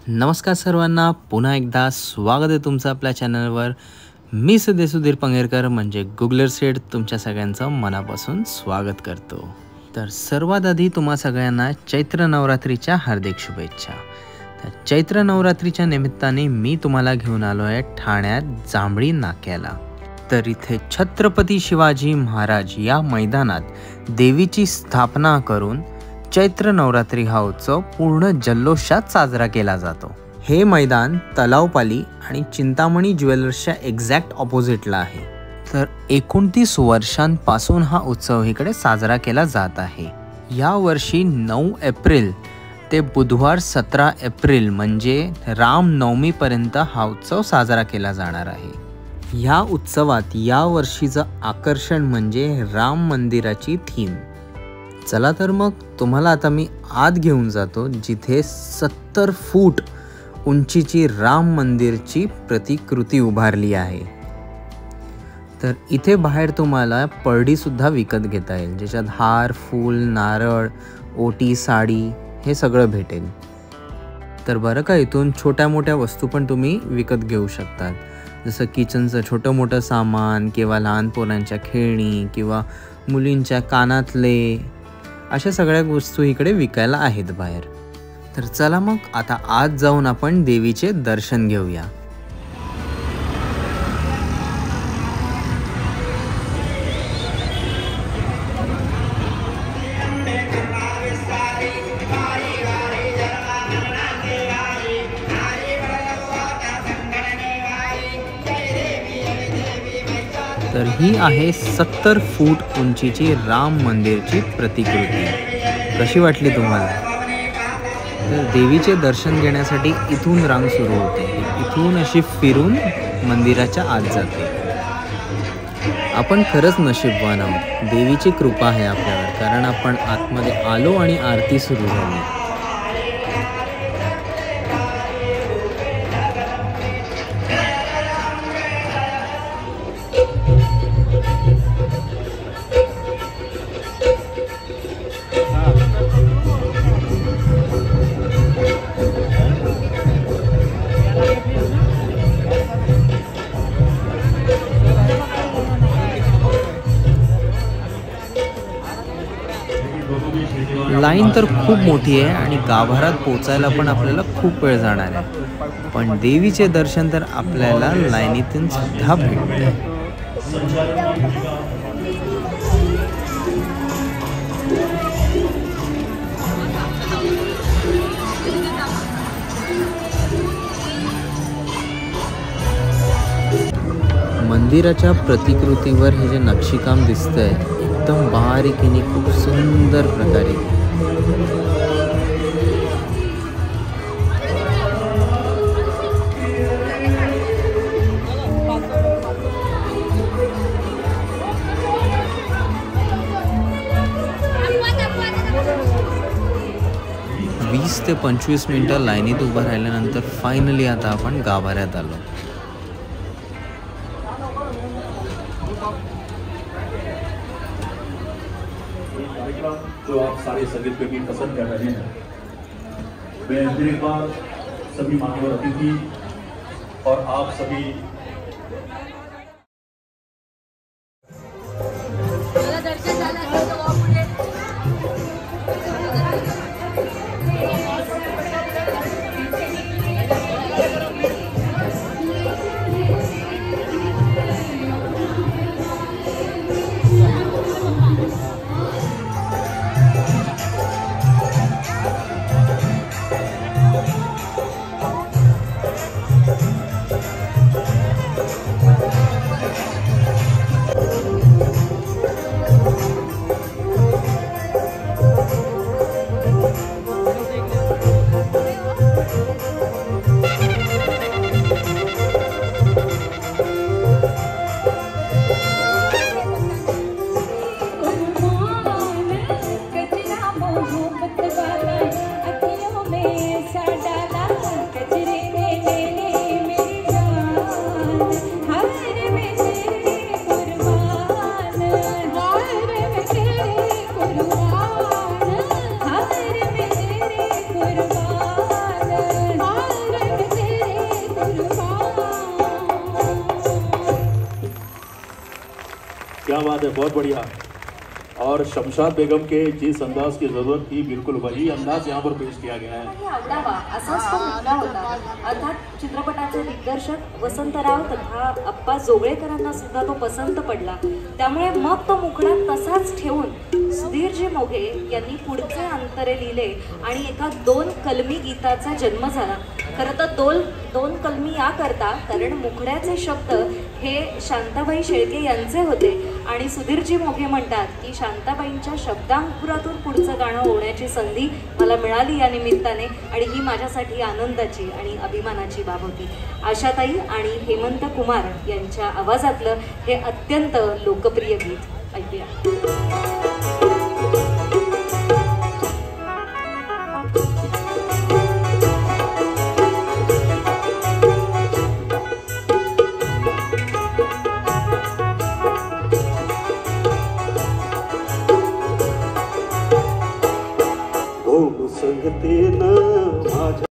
नमस्कार सर्वांना, पुन्हा एकदा स्वागत आहे तुमचं आपल्या चॅनलवर. मी सुधीर पंगेरकर म्हणजे गुगलर सेठ तुमच्या सगळ्यांचं मनापासून स्वागत करतो. तर सर्वात आधी तुम्हा सगळ्यांना चैत्र नवरात्रीच्या हार्दिक शुभेच्छा. तर चैत्र नवरात्रीच्या निमित्ताने मी तुम्हाला घेऊन आलो आहे ठाण्यात जांभळी नाक्याला. तर इथे छत्रपती शिवाजी महाराज या मैदानात देवीची स्थापना करून चैत्र नवरात्री हा उत्सव पूर्ण जल्लोषात साजरा केला जातो. हे मैदान तलावपाली आणि चिंतामणी ज्वेलर्सच्या एक्झॅक्ट ऑपोजिटला आहे. तर 29 वर्षांपासून हा उत्सव इकडे साजरा केला जात आहे. या वर्षी 9 एप्रिल ते बुधवार 17 एप्रिल म्हणजे रामनवमीपर्यंत हा उत्सव साजरा केला जाणार आहे. या उत्सवात या वर्षीचं आकर्षण म्हणजे राम मंदिराची थीम. चला तर मग तुम्हाला आता मी आत घेऊन जातो, जिथे 70 फूट उंचीची राम मंदिरची प्रतिकृती उभारली आहे. तर इथे बाहेर तुम्हाला परडीसुद्धा विकत घेता येईल, ज्याच्यात हार, फूल, नारळ, ओटी, साडी हे सगळं भेटेल. तर बरं का, इथून छोट्या मोठ्या वस्तू पण तुम्ही विकत घेऊ शकतात, जसं किचनचं छोटं मोठं सामान किंवा लहान पोरांच्या खेळणी किंवा मुलींच्या कानातले, अशा सगळ्या वस्तू इकडे विकायला आहेत बाहेर. तर चला मग आता आत जाऊन आपण देवीचे दर्शन घेऊया. तर ही आहे 70 फूट उंचीची राम मंदिरची प्रतिकृती. कशी वाटली तुम्हाला? तर देवीचे दर्शन घेण्यासाठी इथून रांग सुरू होते, इथून अशी फिरून मंदिराच्या आत जाते. आपण खरंच नशीबवान आहोत, देवीची कृपा आहे आपल्यावर, कारण आपण आतमध्ये आलो आणि आरती सुरू झाली. लाईन तर खूप मोठी आहे आणि गाभारात पोचायला पण आपल्याला खूप वेळ जाणार आहे, पण देवीचे दर्शन तर आपल्याला लाईनीतून सुद्धा भेटते. मंदिराच्या प्रतिकृतीवर हे जे नक्षीकाम दिसतंय एकदम बारीकीने खूप सुंदर प्रकारे. वीस ते 25 मिनिटं लाईनीत उभं राहिल्यानंतर फायनली आता आपण गाभाऱ्यात आलो. जो आप सारे संगीत प्रेमी पसंद कर रहे हैं, मैं फिर एक बार सभी मान्यवर अतिथि और आप सभी はい。क्या बात है, बहुत बढ़िया। और शमशाद बेगम के जिस अंदाज की जरूरत थी बिल्कुल वही अंदाज यहाँ पर पेश किया गया है। आवडावा असाच तो मुद्दा होता। अर्थात चित्रपटाचे दिग्दर्शक वसंतराव तथा अप्पा जोगळेकरांना सुद्धा तो पसंत पडला। त्यामुळे मग तो मुखडा तसाच ठेवून सुधीरजी मोघे यांनी पुढचे अंतरे लिहिले आणि एका 2 कलमी गीताचा जन्म झाला। खरं तर दोन कलमी या करता कारण मुखड्याचे शब्द हे शांताबाई शेळके यांचे होते आणि सुधीरजी मोघे म्हणतात की शांताबाईंच्या शब्दांकुरातून पुढचं गाणं होण्याची संधी मला मिळाली या निमित्ताने आणि ही माझ्यासाठी आनंदाची आणि अभिमानाची बाब होती। आशाताई आणि हेमंत कुमार यांच्या आवाजातलं हे अत्यंत लोकप्रिय गीत ऐकूया। संगते न माझ्या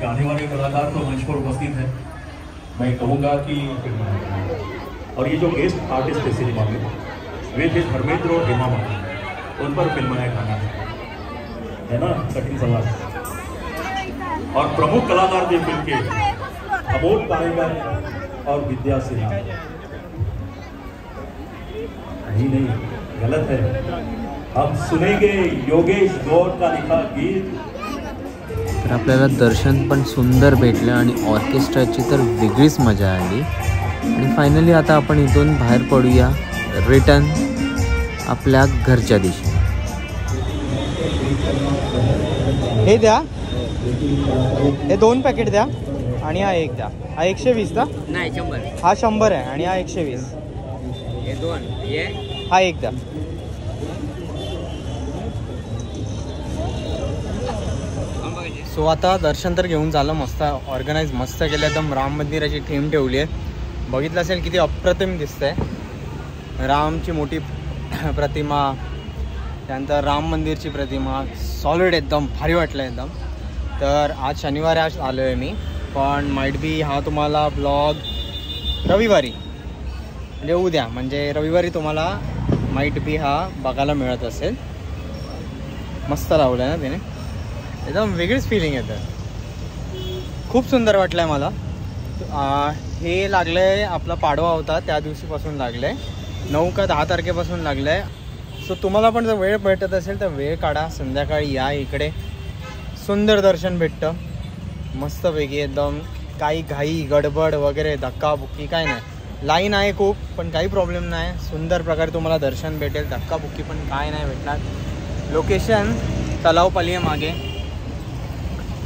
गाने वाले कलाकार तो मंच पर उपस्थित हैं। मैं कहूँगा कि और ये जो गेस्ट आर्टिस्ट है सिनेमा में वे थे धर्मेंद्र और हेमा मालिनी, उन पर फिल्माया गाना है ना, कठिन सवाल। और प्रमुख कलाकार थे फिल्म के अमोल पालेकर और विद्या सिन्हा। नहीं गलत है, हम सुनेंगे योगेश गौड़ का लिखा गीत। तर आपल्याला दर्शन पण सुंदर भेटलं आणि ऑर्केस्ट्राची तर वेगळीच मजा आली। आणि फायनली आता आपण इथून बाहेर पडूया रिटर्न आपल्या घरच्या दिशेने। हे द्या, हे 2 पॅकेट द्या आणि हा एक द्या। हा 120 का? नाही 100। हा 100 आहे आणि हा 120। हे 2 ये हा एक द्या। सो आता दर्शन तर घेऊन झालं, मस्त ऑर्गनाइज मस्त केलं, एकदम राम मंदिराची थीम ठेवली आहे। बघितलं असेल किती अप्रतिम दिसतंय, रामची मोठी प्रतिमा, त्यानंतर राम मंदिरची प्रतिमा, सॉलिड एकदम भारी वाटलं एकदम। तर आज शनिवारी आज आलो आहे मी, पण माइट बी हा तुम्हाला ब्लॉग रविवारी म्हणजे उद्या म्हणजे रविवारी तुम्हाला माइट बी हा बघायला मिळत असेल। मस्त लावलं आहे ना त्याने, एकदम वेगळीच फिलिंग येतं, खूप सुंदर वाटलं आहे मला। हे लागलं आहे, आपला पाडवा होता त्या दिवशीपासून लागलं आहे 9 का 10 तारखेपासून लागलं आहे. सो तुम्हाला पण जर वेळ भेटत असेल तर वेळ काढा, संध्याकाळी या इकडे. सुंदर दर्शन भेटतं मस्तपैकी एकदम. काही घाई गडबड वगैरे धक्काबुक्की काय नाही. लाईन आहे खूप पण काही प्रॉब्लेम नाही. सुंदर प्रकारे तुम्हाला दर्शन भेटेल, धक्काबुक्की पण काय नाही भेटणार. लोकेशन तलावपाली आहे मागे.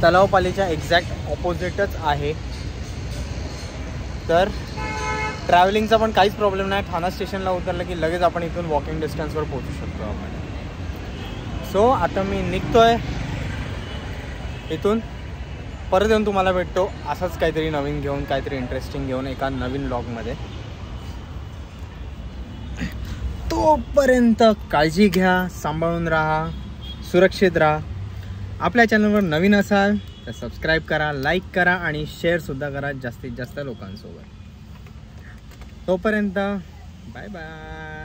तलावपालीच्या एक्झॅक्ट ऑपोजिटच आहे. तर ट्रॅव्हलिंगचा पण काहीच प्रॉब्लेम नाही. ठाणा स्टेशनला उतरलं की लगेच आपण इथून वॉकिंग डिस्टन्सवर पोहोचू शकतो आपण. सो आता मी निघतोय इथून. परत येऊन तुम्हाला भेटतो असंच काहीतरी नवीन घेऊन, काहीतरी इंटरेस्टिंग घेऊन एका नवीन व्लॉगमध्ये. तोपर्यंत काळजी घ्या, सांभाळून राहा, सुरक्षित राहा. आपल्या चॅनलवर नवीन असाल तर सबस्क्राईब करा, लाईक करा आणि शेअरसुद्धा करा जास्तीत जास्त लोकांसोबत. तोपर्यंत बाय बाय.